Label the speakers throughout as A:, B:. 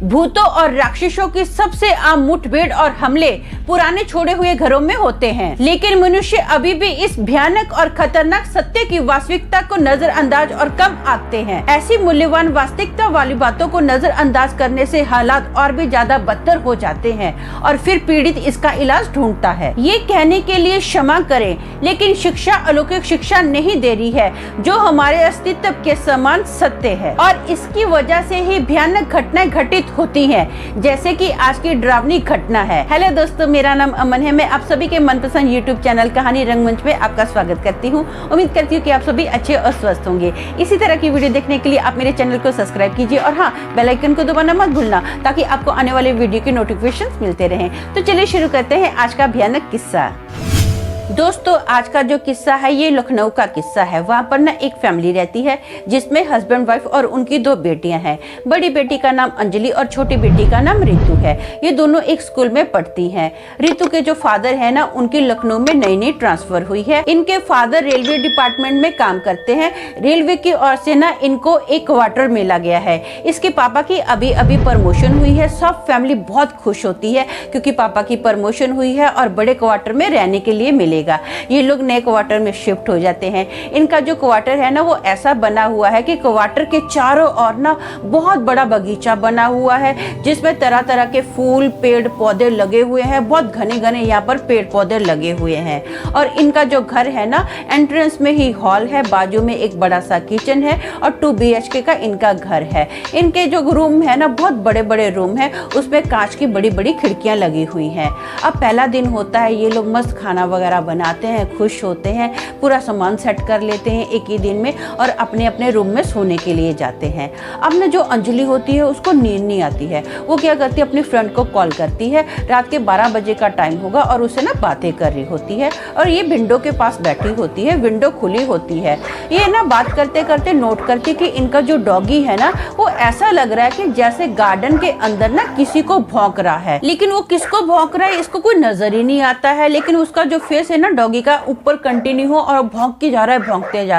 A: भूतों और राक्षसों की सबसे आम मुठभेड़ और हमले पुराने छोड़े हुए घरों में होते हैं, लेकिन मनुष्य अभी भी इस भयानक और खतरनाक सत्य की वास्तविकता को नजरअंदाज और कम आंकते हैं। ऐसी मूल्यवान वास्तविकता वाली बातों को नजरअंदाज करने से हालात और भी ज्यादा बदतर हो जाते हैं और फिर पीड़ित इसका इलाज ढूंढता है। ये कहने के लिए क्षमा करें, लेकिन शिक्षा अलौकिक शिक्षा नहीं दे रही है जो हमारे अस्तित्व के समान सत्य है, और इसकी वजह से ही भयानक घटनाएं घटित होती हैं, जैसे कि आज की डरावनी घटना है। हेलो दोस्तों, मेरा नाम अमन है। मैं आप सभी के मनपसंद यूट्यूब चैनल कहानी रंगमंच में आपका स्वागत करती हूँ। उम्मीद करती हूँ कि आप सभी अच्छे और स्वस्थ होंगे। इसी तरह की वीडियो देखने के लिए आप मेरे चैनल को सब्सक्राइब कीजिए और हाँ, बेल आइकन को दबाना मत भूलना, ताकि आपको आने वाले वीडियो के नोटिफिकेशन मिलते रहें। तो चलिए शुरू करते हैं आज का भयानक किस्सा। दोस्तों, आज का जो किस्सा है ये लखनऊ का किस्सा है। वहाँ पर ना एक फैमिली रहती है जिसमें हस्बैंड वाइफ और उनकी 2 बेटियां हैं। बड़ी बेटी का नाम अंजलि और छोटी बेटी का नाम रितु है। ये दोनों एक स्कूल में पढ़ती हैं। रितु के जो फादर है ना, उनकी लखनऊ में नई ट्रांसफर हुई है। इनके फादर रेलवे डिपार्टमेंट में काम करते हैं। रेलवे की ओर से ना इनको एक क्वार्टर मिला गया है। इसके पापा की अभी प्रमोशन हुई है। सब फैमिली बहुत खुश होती है क्योंकि पापा की प्रमोशन हुई है और बड़े क्वार्टर में रहने के लिए मिलेगा। ये लोग नए क्वार्टर में शिफ्ट हो जाते हैं। इनका जो क्वार्टर है ना, वो ऐसा बना हुआ है कि क्वार्टर के चारों ओर ना बहुत बड़ा बगीचा बना हुआ है, जिसमें तरह तरह के फूल पेड़ पौधे लगे हुए हैं। बहुत घने घने यहाँ पर पेड़ पौधे लगे हुए हैं। और इनका जो घर है ना, एंट्रेंस में ही हॉल है, बाजू में एक बड़ा सा किचन है और 2 BHK का इनका घर है। इनके जो रूम है ना, बहुत बड़े बड़े रूम है, उसमें कांच की बड़ी बड़ी खिड़कियां लगी हुई हैं। अब पहला दिन होता है, ये लोग मस्त खाना वगैरह बनाते हैं, खुश होते हैं, पूरा सामान सेट कर लेते हैं एक ही दिन में और अपने अपने रूम में सोने के लिए जाते हैं। अब ना जो अंजलि होती है उसको नींद नहीं आती है। वो क्या करती है, अपनी फ्रेंड को कॉल करती है। रात के 12 बजे का टाइम होगा और उसे ना बातें कर रही होती है और ये विंडो के पास बैठी होती है। विंडो खुली होती है। ये ना बात करते करते नोट करती कि इनका जो डॉगी है ना, वो ऐसा लग रहा है कि जैसे गार्डन के अंदर ना किसी को भौंक रहा है, लेकिन वो किसको भौंक रहा है इसको कोई नजर ही नहीं आता है। लेकिन उसका जो फेस है ना डॉगी का, ऊपर कंटिन्यू हो और भौंकते जा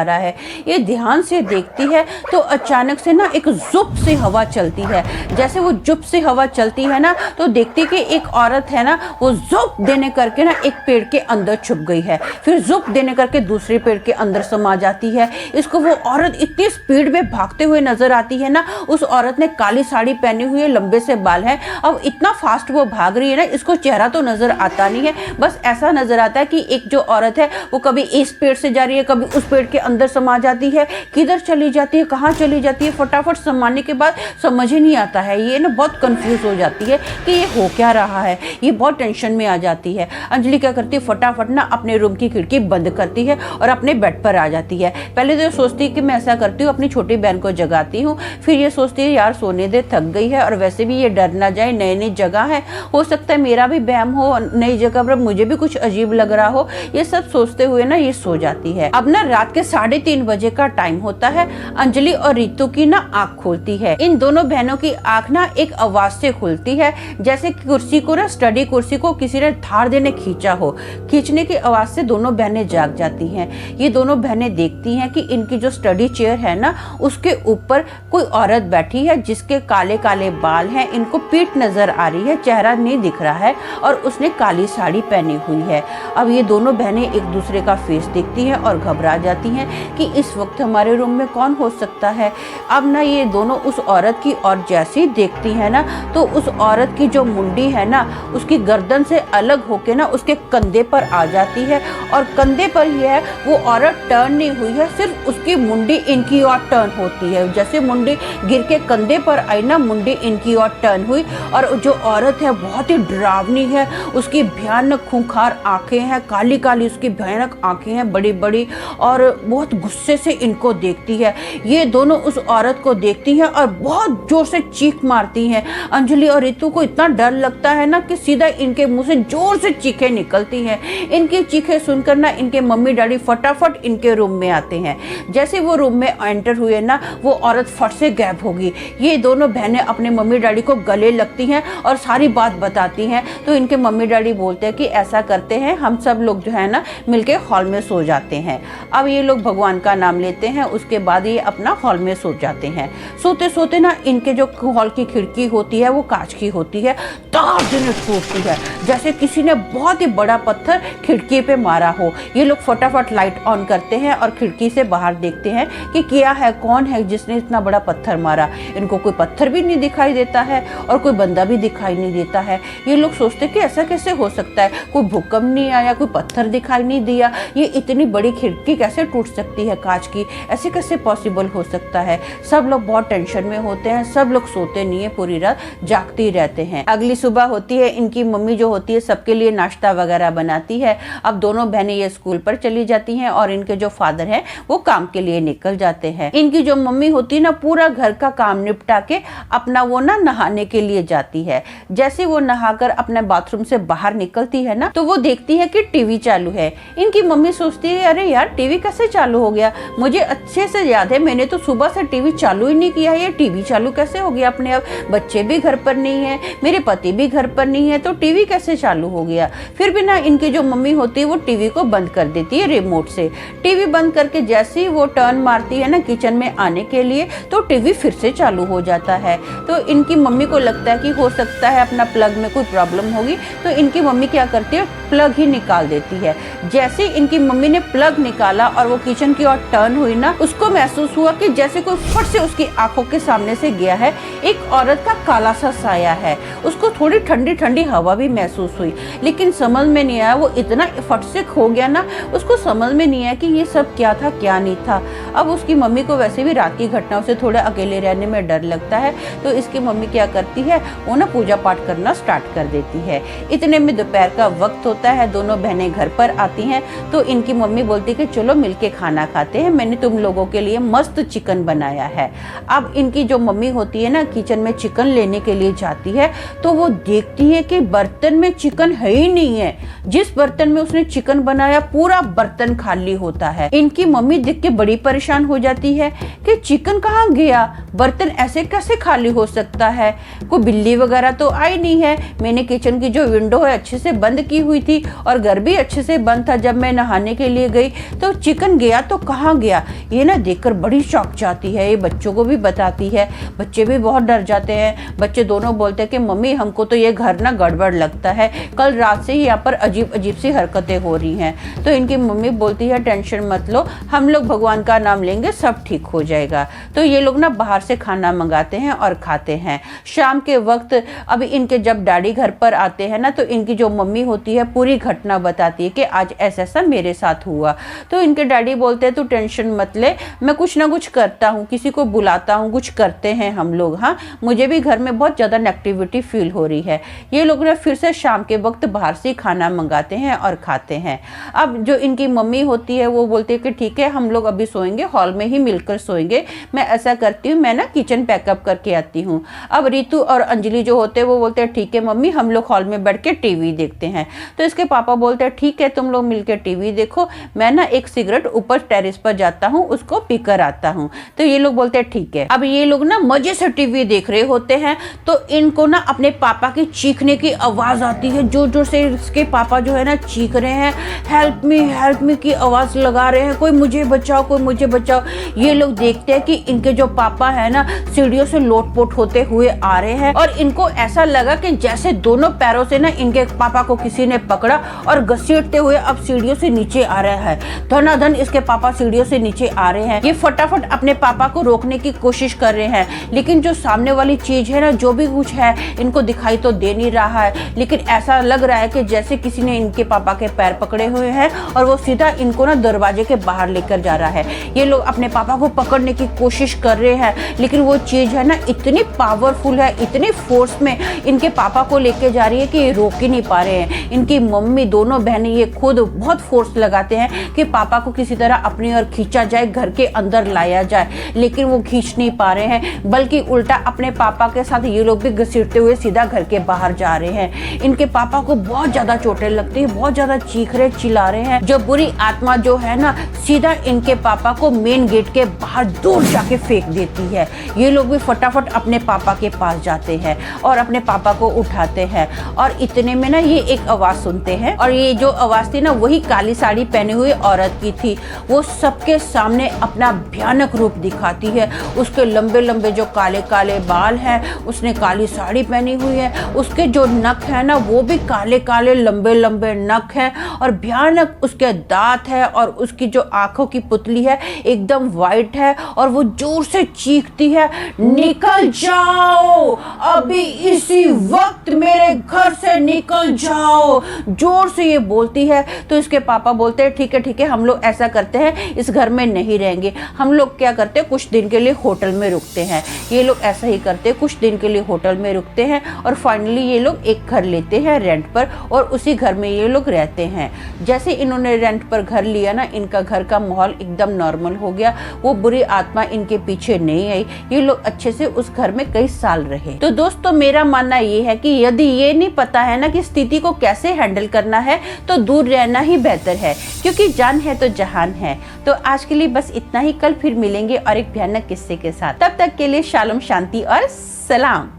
A: रहा है। ये ध्यान से देखती है तो अचानक से ना एक जुप से हवा चलती है। जैसे वो जुप से हवा चलती है ना, तो देखती कि एक औरत है ना, वो जुप देने करके ना एक पेड़ के अंदर छुप गई है, फिर जुप देने करके दूसरे पेड़ के अंदर समा जाती है। इसको वो औरत इतनी स्पीड में भागते हुए नजर आती है ना। उस औरत ने काली साड़ी पहनी हुई है, लंबे से बाल है। अब इतना फास्ट वो भाग रही है ना, इसको चेहरा तो नजर आता नहीं है, बस ऐसा नजर आता है कि एक जो औरत है वो कभी इस पेड़ से जा रही है, कभी उस पेड़ के अंदर समा जाती है। किधर चली जाती है, कहाँ चली जाती है, फटाफट समाने के बाद समझ ही नहीं आता है। ये ना बहुत कंफ्यूज हो जाती है कि ये हो क्या रहा है। ये बहुत टेंशन में आ जाती है। अंजलि क्या करती है, फटाफट ना अपने रूम की खिड़की बंद करती है और अपने बेड पर आ जाती है। पहले तो सोचती है कि मैं ऐसा करती हूँ, अपनी छोटी बहन को जगाती हूँ। फिर ये सोचती है यार सोने दे, थक गई है और वैसे भी ये डर ना जाए, नई जगह है, हो सकता है मेरा भी वहम हो, नई जगह पर मुझे भी कुछ अजीब लग रहा हो। ये सब सोचते हुए ना ये सो जाती है। अब ना रात के 3:30 बजे का टाइम होता है। अंजलि और रितु की ना आंख खुलती है। इन दोनों बहनों की आंख ना एक आवाज से खुलती है, जैसे कुर्सी को ना, स्टडी कुर्सी को किसी ने धार देने खींचा हो। खींचने की आवाज से दोनों बहनें जाग जाती हैं। ये दोनों बहनें देखती हैं कि इनकी जो स्टडी चेयर है ना, उसके ऊपर कोई औरत बैठी है जिसके काले काले बाल हैं। इनको पीठ नजर आ रही है, चेहरा नहीं दिख रहा है और उसने काली साड़ी पहनी हुई है। अब ये दोनों बहनें एक दूसरे का फेस देखती हैं और घबरा जाती हैं कि इस वक्त हमारे रूम में कौन हो सकता है। अब ना ये दोनों उस औरत की और जैसे ही देखती है ना, तो उस औरत की जो मुंडी है ना, उसकी गर्दन से अलग होके ना उसके कंधे पर आ जाती है और कंधे पर ही है। वो औरत टर्न नहीं हुई है, सिर्फ उसकी मुंडी इनकी ओर टर्न होती है। जैसे मुंडी गिर के कंधे पर आई ना, मुंडी इनकी ओर टर्न हुई और जो औरत है बहुत ही डरावनी है। उसकी भयानक खूंखार आंखें हैं, काली काली उसकी भयानक आंखें हैं, बड़ी बड़ी, और बहुत गुस्से से इनको देखती है। ये दोनों उस औरत को देखती हैं और बहुत जोर से चीख मारती हैं। अंजलि और रितु को इतना डर लगता है ना कि सीधा इनके मुंह से जोर से चीखें निकलती हैं। इनकी चीखें सुनकर ना इनके मम्मी डैडी फटाफट इनके रूम में आते हैं। जैसे वो रूम में एंटर हुए ना, वो औरत फट से गायब होगी। ये दोनों बहनें अपने मम्मी डैडी को गले लगती हैं और सारी बात बताती हैं। तो इनके मम्मी डैडी बोलते हैं कि ऐसा करते हैं, हम सब लोग जो है ना मिलके हॉल में सो जाते हैं। अब ये लोग भगवान का नाम लेते हैं, उसके बाद ये अपना हॉल में सो जाते हैं। सोते सोते ना इनके जो हॉल की खिड़की होती है वो कांच की होती है, तार देने टूटती है जैसे किसी ने बहुत ही बड़ा पत्थर खिड़की पे मारा हो। ये लोग फटाफट लाइट ऑन करते हैं और खिड़की से बाहर देखते हैं कि क्या है, कौन है जिसने इतना बड़ा पत्थर मारा। इनको कोई पत्थर भी नहीं दिखाई देता है और कोई बंदा भी दिखाई नहीं देता है। ये लोग सोचते कि ऐसा कैसे हो सकता है, कोई भूकंप नहीं आया, कोई पत्थर दिखाई नहीं दिया, ये इतनी बड़ी खिड़की कैसे टूट सकती है कांच की, ऐसे कैसे पॉसिबल हो सकता है। सब लोग बहुत टेंशन में होते हैं, सब लोग सोते नहीं है, पूरी रात जागते ही रहते हैं। अगली सुबह होती है, इनकी मम्मी जो होती है सबके लिए नाश्ता वगैरह बनाती है। अब दोनों बहनें ये स्कूल पर चली जाती हैं और इनके जो फादर हैं वो काम के लिए निकल जाते हैं। इनकी जो मम्मी होती है ना पूरा घर का काम निपटा के अपना वो ना नहाने के लिए जाती है। जैसे वो नहाकर अपने बाथरूम से बाहर निकलती है ना तो वो देखती है कि टीवी चालू है। इनकी मम्मी सोचती है अरे यार टीवी कैसे चालू हो गया, मुझे अच्छे से याद है मैंने तो सुबह से टीवी चालू ही नहीं किया है, ये टीवी चालू कैसे हो गया अपने आप, बच्चे भी घर पर नहीं है, मेरे पति भी घर पर नहीं है, तो टीवी कैसे चालू हो गया। फिर भी ना इनकी जो मम्मी होती है वो टीवी को बंद कर देती है रिमोट से। टीवी बंद करके जैसे ही वो टर्न मारती है ना किचन में आने के लिए तो टीवी फिर से चालू हो जाता है। तो इनकी मम्मी को लगता है कि हो सकता है अपना प्लग में कोई प्रॉब्लम होगी, तो इनकी मम्मी क्या करती है प्लग ही निकाल देती है। जैसे इनकी मम्मी ने प्लग निकाला और वो किचन की ओर टर्न हुई ना, उसको महसूस हुआ कि जैसे कोई फट से उसकी आंखों के सामने से गया है, एक औरत का काला सा साया है। उसको थोड़ी ठंडी ठंडी हवा भी महसूस हुई, लेकिन समझ में नहीं आया, वो इतना फट से खो गया ना, उसको समझ में नहीं आया कि ये सब क्या था क्या नहीं था। अब उसकी मम्मी को वैसे भी रात की घटनाओं से थोड़ा अकेले रहने में डर लगता है, तो इसकी मम्मी क्या करती है वो ना पूजा पाठ करना स्टार्ट कर देती है। इतने में दोपहर का वक्त होता है, दोनों बहनें घर पर आती हैं, तो इनकी मम्मी बोलती कि चलो मिलके खाना खाते हैं, मैंने तुम लोगों के लिए मस्त चिकन बनाया है। अब इनकी जो मम्मी होती है ना किचन में चिकन लेने के लिए जाती है, तो वो देखती है कि बर्तन में चिकन है ही नहीं है। जिस बर्तन में उसने चिकन बनाया पूरा बर्तन खाली होता है। इनकी मम्मी देख के बड़ी परेशान हो जाती है कि चिकन कहाँ गया, बर्तन ऐसे कैसे खाली हो सकता है, कोई बिल्ली वगैरह तो आई नहीं है, मैंने किचन की जो विंडो है अच्छे से बंद की हुई थी और घर भी अच्छे से बंद था, जब मैं नहाने के लिए गई तो चिकन गया तो कहाँ गया। ये ना देखकर बड़ी शॉक जाती है, ये बच्चों को भी बताती है, बच्चे भी बहुत डर जाते हैं। बच्चे दोनों बोलते हैं कि मम्मी हमको तो ये घर ना गड़बड़ लगता है, कल रात से ही यहाँ पर अजीब अजीब सी हरकतें हो रही हैं। तो इनकी मम्मी बोलती है टेंशन मत लो, हम लोग भगवान का नाम लेंगे सब ठीक हो जाएगा। तो ये लोग ना बाहर से खाना मंगाते हैं और खाते हैं। शाम के वक्त अभी इनके जब डैडी घर पर आते हैं ना, तो इनकी जो मम्मी होती है पूरी घटना बताती है कि आज ऐसा ऐसा मेरे साथ हुआ। तो इनके डैडी बोलते हैं तू टेंशन मत ले, मैं कुछ ना कुछ करता हूँ, किसी को बुलाता हूँ, कुछ करते हैं हम लोग। हाँ मुझे भी घर में बहुत ज़्यादा नेगेटिविटी फील हो रही है। ये लोग ना फिर से शाम के वक्त बाहर से खाना मंगाते हैं और खाते हैं। अब जो इनकी मम्मी होती है वो बोलती है कि ठीक है हम लोग अभी सोएंगे, हॉल में ही मिलकर सोएंगे, मैं ऐसा करती हूँ मैं ना किचन पैकअप करके आती हूँ। अब रितु और अंजलि जो होते हैं वो बोलते हैं ठीक है मम्मी हम लोग हॉल में बैठ के टीवी देखते हैं। तो इसके पापा बोलते हैं ठीक है तुम लोग मिलकर टीवी देखो, मैं ना एक सिगरेट ऊपर टेरेस पर जाता हूँ, उसको पीकर आता हूँ। तो ये लोग बोलते हैं ठीक है। अब ये लोग ना मजे से टीवी देख रहे होते हैं, तो इनको ना अपने पापा की चीखने की आवाज आती है, जोर जोर से इसके पापा जो है ना चीख रहे हैं, हेल्प मी की आवाज लगा रहे हैं, कोई मुझे बचाओ कोई मुझे बचाओ। ये लोग देखते हैं कि इनके जो पापा है ना सीढ़ियों से लोटपोट होते हुए आ रहे हैं और इनको ऐसा लगा कि जैसे दोनों पैरों से ना इनके पापा को किसी ने पकड़ा और घसीटते हुए अब सीढ़ियों से नीचे आ रहा है। धनाधन इसके पापा सीढ़ियों से नीचे आ रहे हैं। ये फटाफट अपने पापा को रोकने की कोशिश कर रहे हैं, लेकिन जो सामने वाली चीज है ना जो भी कुछ है इनको दिखाई तो दे नहीं रहा है, लेकिन ऐसा लग रहा है कि जैसे किसी ने इनके पापा के पैर पकड़े हुए हैं और वो सीधा इनको ना दरवाजे के बाहर लेकर जा रहा है। ये लोग अपने पापा को पकड़ने की कोशिश कर रहे हैं, लेकिन वो चीज है ना इतनी पावरफुल है, इतनी फोर्स में इनके पापा को लेके जा रही है कि ये रोक ही नहीं पा रहे हैं। इनकी मम्मी दोनों बहनें ये खुद बहुत फोर्स लगाते हैं कि पापा को किसी तरह अपनी ओर खींचा जाए, घर के अंदर लाया जाए, लेकिन वो खींच नहीं पा रहे हैं, बल्कि उल्टा अपने पापा के साथ ये लोग भी घसीटते हुए सीधा घर के बाहर जा रहे हैं। इनके पापा को बहुत ज्यादा चोटें लगती है, बहुत ज्यादा चीख रहे चिल्ला रहे हैं। जो बुरी आत्मा जो है ना सीधा इनके पापा को मेन गेट के बाहर दूर जाके फेंक देती है। ये लोग भी फटाफट अपने पापा के पास जाते हैं और अपने पापा को उठाते हैं और इतने में ना ये एक आवाज सुनते हैं और ये ये जो आवाज थी ना वही काली साड़ी पहने हुए औरत की थी। वो सबके सामने अपना भयानक रूप दिखाती है। उसके लंबे लंबे जो काले काले बाल हैं, उसने काली साड़ी पहनी हुई है, उसके जो नख है ना वो भी काले काले लंबे लंबे नख हैं और भयानक उसके दांत है और उसकी जो आंखों की पुतली है एकदम वाइट है और वो जोर से चीखती है, निकल जाओ, अभी इसी वक्त मेरे घर से निकल जाओ। जोर से ये बोलती है। तो इसके पापा बोलते हैं ठीक है हम लोग ऐसा करते हैं, इस घर में नहीं रहेंगे, हम लोग क्या करते हैं कुछ दिन के लिए होटल में रुकते हैं। ये लोग ऐसा ही करते हैं, कुछ दिन के लिए होटल में रुकते हैं और फाइनली ये लोग एक घर लेते हैं रेंट पर और उसी घर में ये लोग रहते हैं। जैसे इन्होंने रेंट पर घर लिया ना, इनका घर का माहौल एकदम नॉर्मल हो गया। वो बुरी आत्मा इनके पीछे नहीं आई। ये लोग अच्छे से उस घर में कई साल रहे। तो दोस्तों मेरा मानना ये है कि यदि ये नहीं पता है ना कि स्थिति को कैसे हैंडल करना है तो दूर रहना ही बेहतर है, क्योंकि जान है तो जहान है। तो आज के लिए बस इतना ही। कल फिर मिलेंगे और एक भयानक किस्से के साथ। तब तक के लिए शालोम, शांति और सलाम।